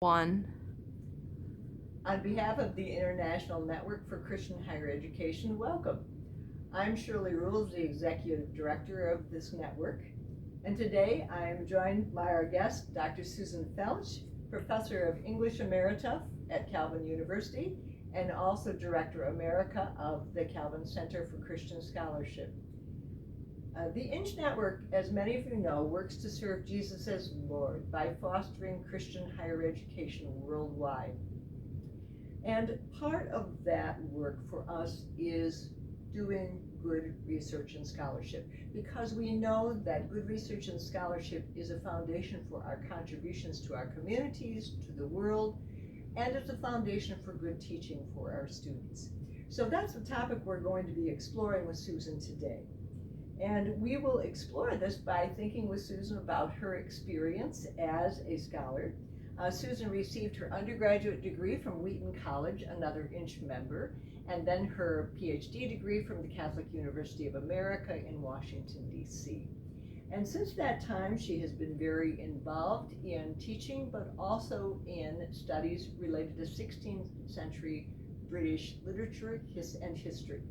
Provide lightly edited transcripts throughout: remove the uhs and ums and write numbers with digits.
One. On behalf of the International Network for Christian Higher Education, welcome. I'm Shirley Rules, the Executive Director of this network, and today I am joined by our guest, Dr. Susan Felch, Professor of English Emerita at Calvin University, and also Director Emerita of the Calvin Center for Christian Scholarship. The INCH Network, as many of you know, works to serve Jesus as Lord by fostering Christian higher education worldwide. And part of that work for us is doing good research and scholarship, because we know that good research and scholarship is a foundation for our contributions to our communities, to the world, and it's a foundation for good teaching for our students. So that's the topic we're going to be exploring with Susan today. And we will explore this by thinking with Susan about her experience as a scholar. Susan received her undergraduate degree from Wheaton College, another INCH member, and then her PhD degree from the Catholic University of America in Washington, D.C. And since that time, she has been very involved in teaching, but also in studies related to 16th century British literature and history.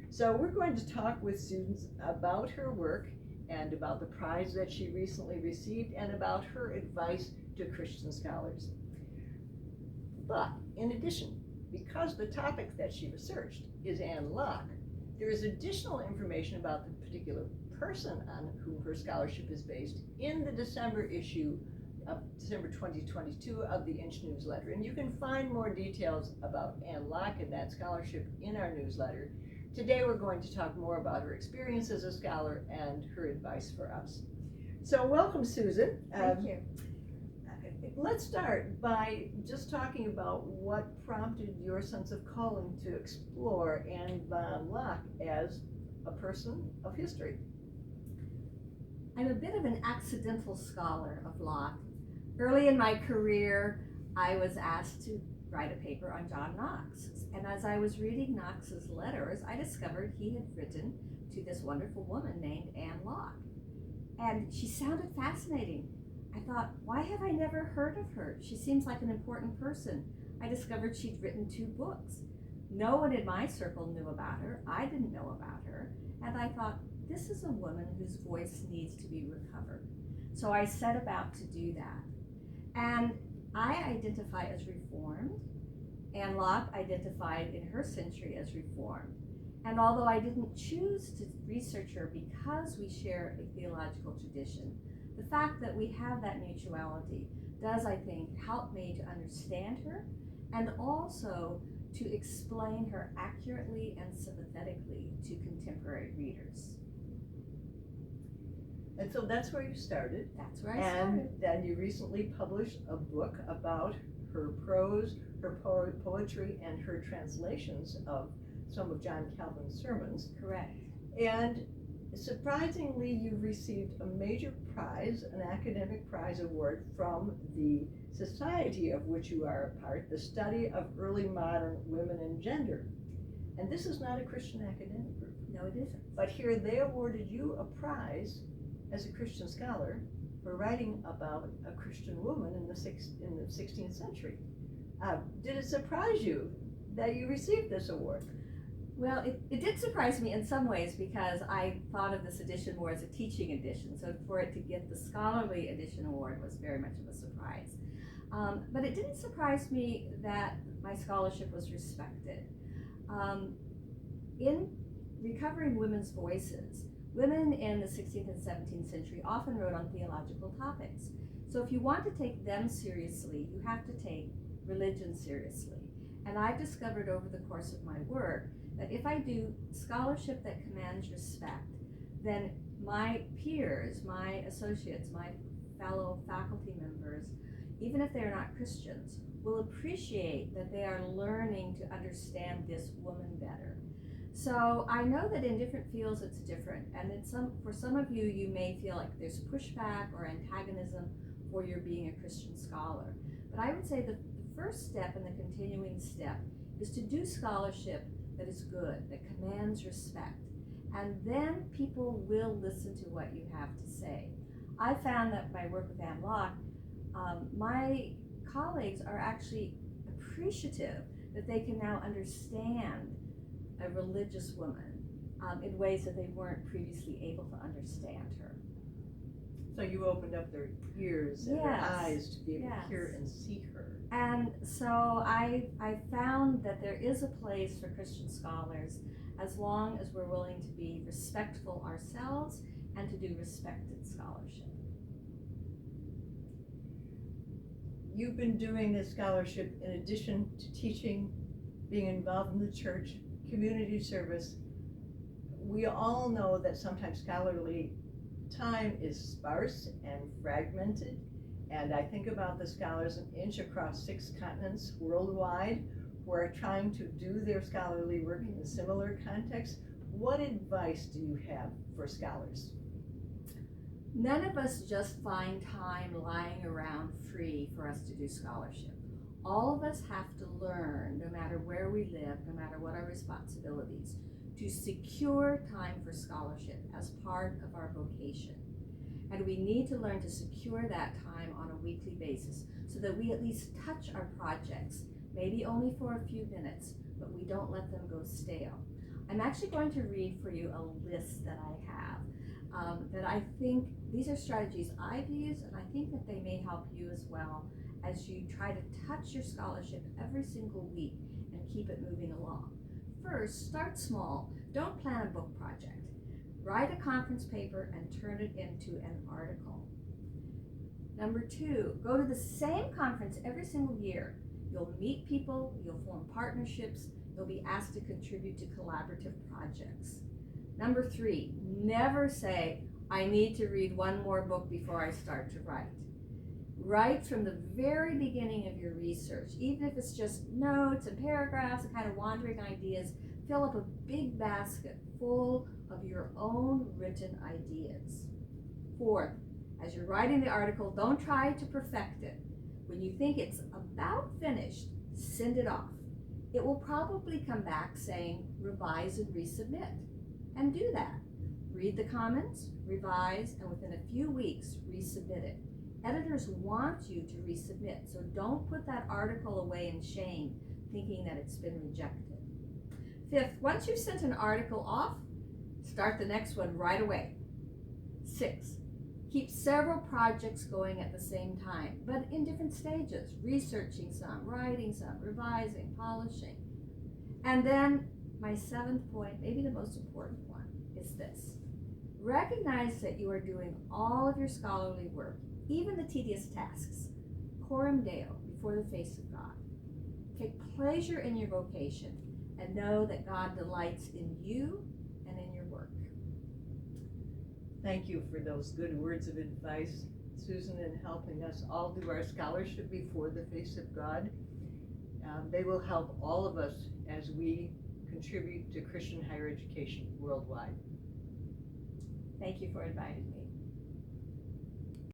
So we're going to talk with Susan about her work and about the prize that she recently received and about her advice to Christian scholars. But in addition, because the topic that she researched is Anne Lock, there is additional information about the particular person on whom her scholarship is based in the December issue of December 2022 of the INCH newsletter. And you can find more details about Anne Lock and that scholarship in our newsletter. Today we're going to talk more about her experience as a scholar and her advice for us. So welcome, Susan. Thank you. Let's start by just talking about what prompted your sense of calling to explore Anne Vaughan Lock as a person of history. I'm a bit of an accidental scholar of Locke. Early in my career, I was asked to write a paper on John Knox. And as I was reading Knox's letters, I discovered he had written to this wonderful woman named Anne Lock. And she sounded fascinating. I thought, why have I never heard of her? She seems like an important person. I discovered she'd written 2 books. No one in my circle knew about her. I didn't know about her. And I thought, this is a woman whose voice needs to be recovered. So I set about to do that. And I identify as Reformed. Anne Lock identified in her century as Reformed. And although I didn't choose to research her because we share a theological tradition, the fact that we have that mutuality does, I think, help me to understand her and also to explain her accurately and sympathetically to contemporary readers. And so that's where you started. That's where I started. And then you recently published a book about her prose, her poetry, and her translations of some of John Calvin's sermons. Correct. And surprisingly, you received a major prize, an academic prize award from the society of which you are a part, the Study of Early Modern Women and Gender. And this is not a Christian academic group. No, it isn't. But here they awarded you a prize as a Christian scholar for writing about a Christian woman in the 16th century. Did it surprise you that you received this award? Well, it did surprise me in some ways because I thought of this edition more as a teaching edition. So for it to get the scholarly edition award was very much of a surprise. But it didn't surprise me that my scholarship was respected. In recovering women's voices, women in the 16th and 17th century often wrote on theological topics. So if you want to take them seriously, you have to take religion seriously. And I've discovered over the course of my work that if I do scholarship that commands respect, then my peers, my associates, my fellow faculty members, even if they're not Christians, will appreciate that they are learning to understand this woman better. So I know that in different fields it's different, and for some of you, you may feel like there's pushback or antagonism for your being a Christian scholar. But I would say the first step and the continuing step is to do scholarship that is good, that commands respect, and then people will listen to what you have to say. I found that my work with Anne Lock, my colleagues are actually appreciative that they can now understand a religious woman in ways that they weren't previously able to understand her. So you opened up their ears and their eyes to be able to hear and see her. And so I found that there is a place for Christian scholars as long as we're willing to be respectful ourselves and to do respected scholarship. You've been doing this scholarship in addition to teaching, being involved in the church, community service. We all know that sometimes scholarly time is sparse and fragmented, and I think about the scholars an inch across 6 continents worldwide who are trying to do their scholarly work in a similar context. What advice do you have for scholars? None of us just find time lying around free for us to do scholarship. All of us have to learn, no matter where we live, no matter what our responsibilities, to secure time for scholarship as part of our vocation. And we need to learn to secure that time on a weekly basis so that we at least touch our projects, maybe only for a few minutes, but we don't let them go stale. I'm actually going to read for you a list that I have that I think these are strategies I've used, and I think that they may help you as well as you try to touch your scholarship every single week and keep it moving along. First, start small. Don't plan a book project. Write a conference paper and turn it into an article. Number 2, go to the same conference every single year. You'll meet people, you'll form partnerships, you'll be asked to contribute to collaborative projects. Number 3, never say, I need to read one more book before I start to write. Write from the very beginning of your research, even if it's just notes and paragraphs and kind of wandering ideas. Fill up a big basket full of your own written ideas. 4th, as you're writing the article, don't try to perfect it. When you think it's about finished, send it off. It will probably come back saying revise and resubmit. And do that. Read the comments, revise, and within a few weeks, resubmit it. Editors want you to resubmit, so don't put that article away in shame, thinking that it's been rejected. 5th, once you've sent an article off, start the next one right away. 6th, keep several projects going at the same time, but in different stages, researching some, writing some, revising, polishing. And then my 7th point, maybe the most important one, is this. Recognize that you are doing all of your scholarly work, even the tedious tasks, coram Deo, before the face of God. Take pleasure in your vocation and know that God delights in you and in your work. Thank you for those good words of advice, Susan, in helping us all do our scholarship before the face of God. They will help all of us as we contribute to Christian higher education worldwide. Thank you for inviting me.